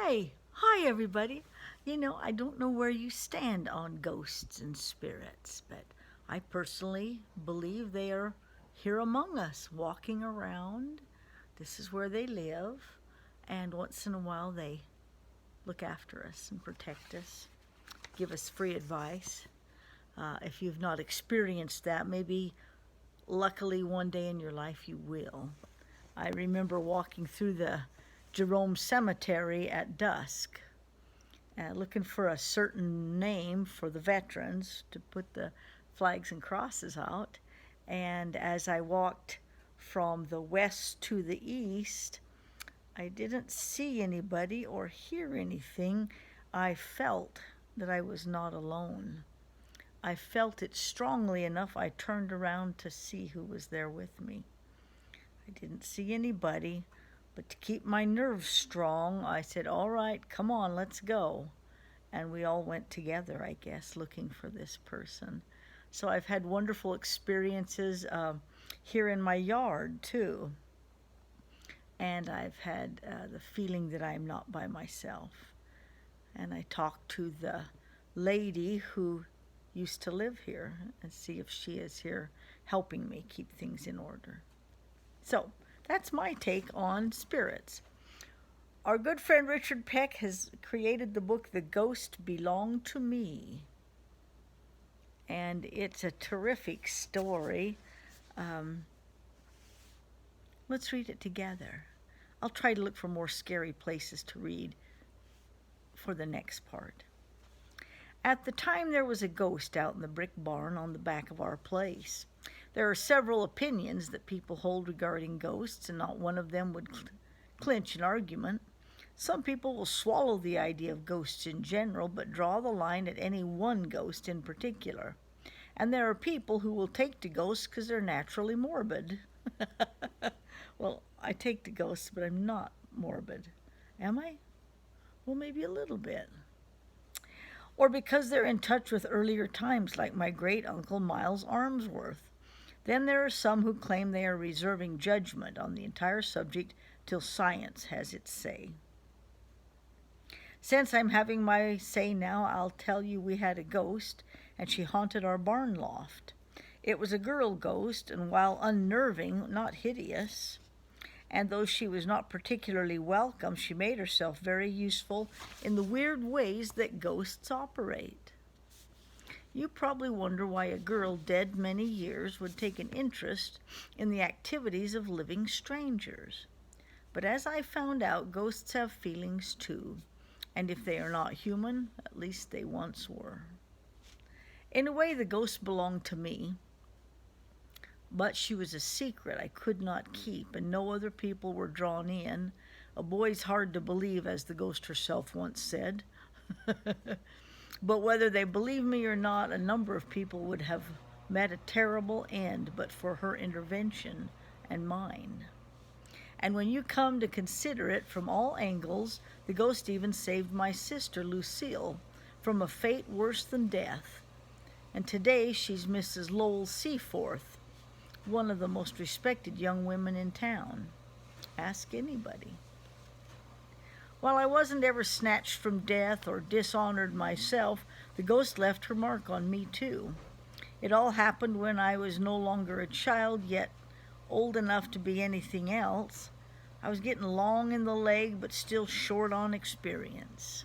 Hi everybody. I don't know where you stand on ghosts and spirits, but I personally believe they are here among us, walking around. This is where they live, and once in a while they look after us and protect us, give us free advice. If you've not experienced that, maybe luckily one day in your life you will. I remember walking through the Jerome Cemetery at dusk, looking for a certain name for the veterans to put the flags and crosses out. And as I walked from the west to the east, I didn't see anybody or hear anything. I felt that I was not alone. I felt it strongly enough. I turned around to see who was there with me. I didn't see anybody, but to keep my nerves strong, I said, "All right, come on, let's go." And we all went together, I guess, looking for this person. So I've had wonderful experiences here in my yard, too. And I've had the feeling that I'm not by myself. And I talked to the lady who used to live here and see if she is here helping me keep things in order. So that's my take on spirits. Our good friend Richard Peck has created the book The Ghost Belonged to Me. And it's a terrific story. Let's read it together. I'll try to look for more scary places to read for the next part. At the time, there was a ghost out in the brick barn on the back of our place. There are several opinions that people hold regarding ghosts, and not one of them would clinch an argument. Some people will swallow the idea of ghosts in general, but draw the line at any one ghost in particular. And there are people who will take to ghosts because they're naturally morbid. Well, I take to ghosts, but I'm not morbid. Am I? Well, maybe a little bit. Or because they're in touch with earlier times, like my great uncle Miles Armsworth. Then there are some who claim they are reserving judgment on the entire subject till science has its say. Since I'm having my say now, I'll tell you we had a ghost, and she haunted our barn loft. It was a girl ghost, and while unnerving, not hideous. And though she was not particularly welcome, she made herself very useful in the weird ways that ghosts operate. You probably wonder why a girl dead many years would take an interest in the activities of living strangers. But as I found out, ghosts have feelings too, and if they are not human, at least they once were. In a way, the ghost belonged to me, but she was a secret I could not keep, and no other people were drawn in. A boy's hard to believe, as the ghost herself once said. But whether they believe me or not, a number of people would have met a terrible end but for her intervention and mine. And when you come to consider it from all angles, the ghost even saved my sister, Lucille, from a fate worse than death. And today she's Mrs. Lowell Seaforth, one of the most respected young women in town. Ask anybody. While I wasn't ever snatched from death or dishonored myself, the ghost left her mark on me too. It all happened when I was no longer a child, yet old enough to be anything else. I was getting long in the leg, but still short on experience.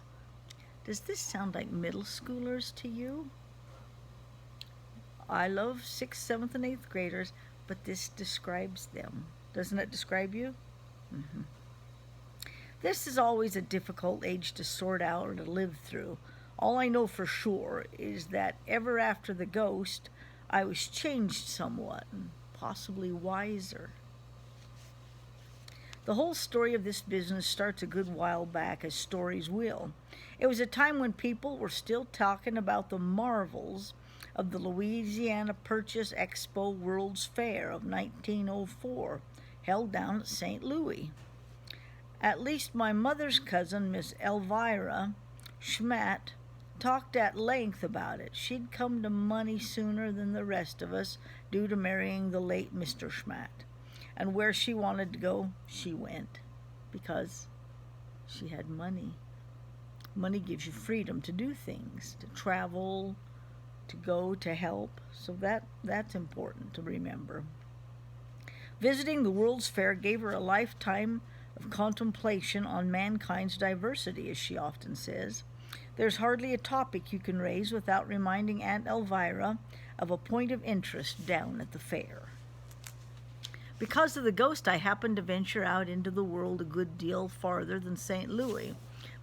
Does this sound like middle schoolers to you? I love 6th, 7th, and 8th graders, but this describes them. Doesn't it describe you? Mm-hmm. This is always a difficult age to sort out or to live through. All I know for sure is that ever after the ghost, I was changed somewhat and possibly wiser. The whole story of this business starts a good while back, as stories will. It was a time when people were still talking about the marvels of the Louisiana Purchase Expo World's Fair of 1904, held down at St. Louis. At least my mother's cousin, Miss Elvira Schmatt, talked at length about it. She'd come to money sooner than the rest of us, due to marrying the late Mr. Schmatt. And where she wanted to go, she went, because she had money. Money gives you freedom to do things, to travel, to go, to help. So that's important to remember. Visiting the World's Fair gave her a lifetime of contemplation on mankind's diversity, as she often says. There's hardly a topic you can raise without reminding Aunt Elvira of a point of interest down at the fair. Because of the ghost, I happened to venture out into the world a good deal farther than St. Louis,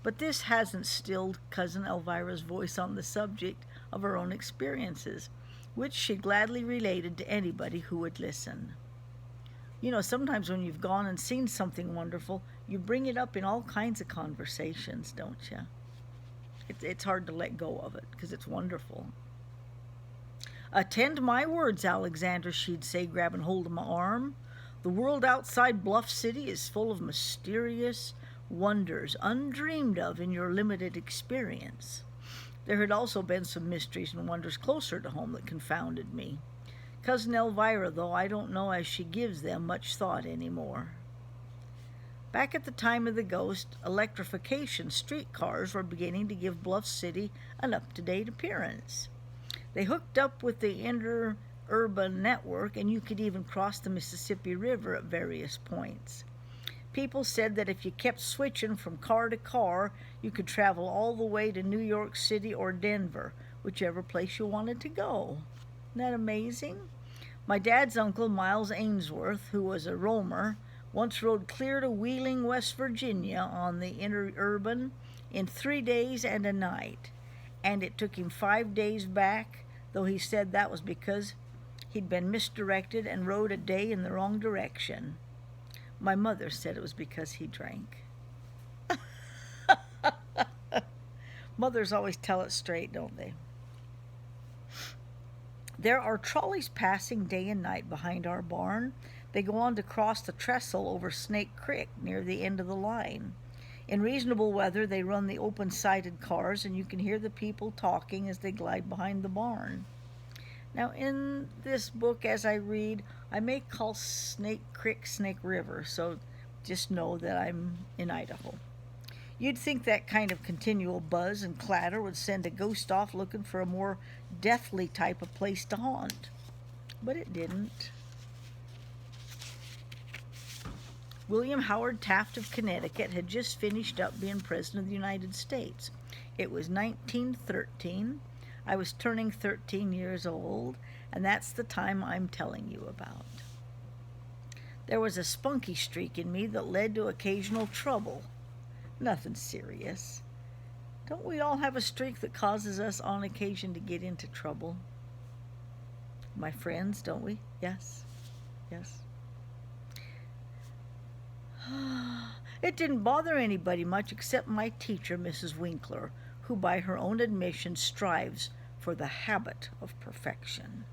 but this hasn't stilled Cousin Elvira's voice on the subject of her own experiences, which she gladly related to anybody who would listen. You know, sometimes when you've gone and seen something wonderful, you bring it up in all kinds of conversations, don't you? It's hard to let go of it because it's wonderful. "Attend my words, Alexander," she'd say, grabbing hold of my arm. "The world outside Bluff City is full of mysterious wonders undreamed of in your limited experience." There had also been some mysteries and wonders closer to home that confounded me. Cousin Elvira, though, I don't know as she gives them much thought anymore. Back at the time of the ghost, electrification streetcars were beginning to give Bluff City an up-to-date appearance. They hooked up with the interurban network, and you could even cross the Mississippi River at various points. People said that if you kept switching from car to car, you could travel all the way to New York City or Denver, whichever place you wanted to go. Isn't that amazing? My dad's uncle, Miles Ainsworth, who was a roamer, once rode clear to Wheeling, West Virginia on the interurban in 3 days and a night, and it took him 5 days back, though he said that was because he'd been misdirected and rode a day in the wrong direction. My mother said it was because he drank. Mothers always tell it straight, don't they? There are trolleys passing day and night behind our barn. They go on to cross the trestle over Snake Creek near the end of the line. In reasonable weather, they run the open-sided cars, and you can hear the people talking as they glide behind the barn. Now, in this book, as I read, I may call Snake Creek Snake River, so just know that I'm in Idaho. You'd think that kind of continual buzz and clatter would send a ghost off looking for a more deathly type of place to haunt, but it didn't. William Howard Taft of Connecticut had just finished up being President of the United States. It was 1913. I was turning 13 years old, and that's the time I'm telling you about. There was a spunky streak in me that led to occasional trouble. Nothing serious. Don't we all have a streak that causes us on occasion to get into trouble? My friends, don't we? Yes. Yes. It didn't bother anybody much except my teacher, Mrs. Winkler, who by her own admission strives for the habit of perfection.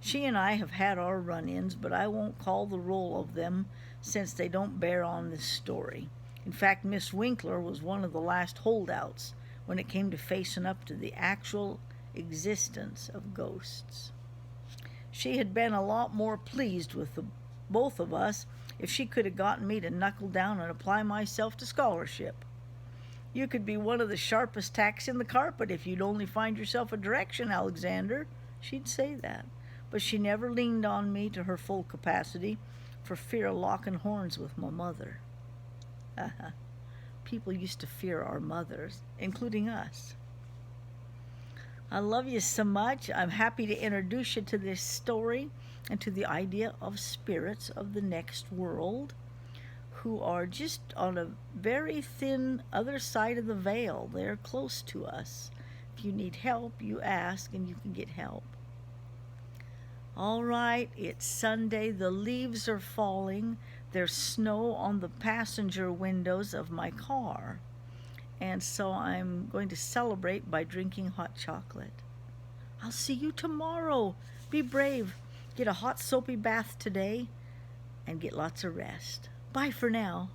She and I have had our run-ins, but I won't call the roll of them since they don't bear on this story. In fact, Miss Winkler was one of the last holdouts when it came to facing up to the actual existence of ghosts. She had been a lot more pleased with both of us if she could have gotten me to knuckle down and apply myself to scholarship. You could be one of the sharpest tacks in the carpet if you'd only find yourself a direction, Alexander. She'd say that, but she never leaned on me to her full capacity for fear of locking horns with my mother. People used to fear our mothers, including us. I love you so much. I'm happy to introduce you to this story and to the idea of spirits of the next world who are just on a very thin other side of the veil. They're close to us. If you need help, you ask and you can get help. All right, it's Sunday. The leaves are falling. There's snow on the passenger windows of my car. And so I'm going to celebrate by drinking hot chocolate. I'll see you tomorrow. Be brave. Get a hot soapy bath today and get lots of rest. Bye for now.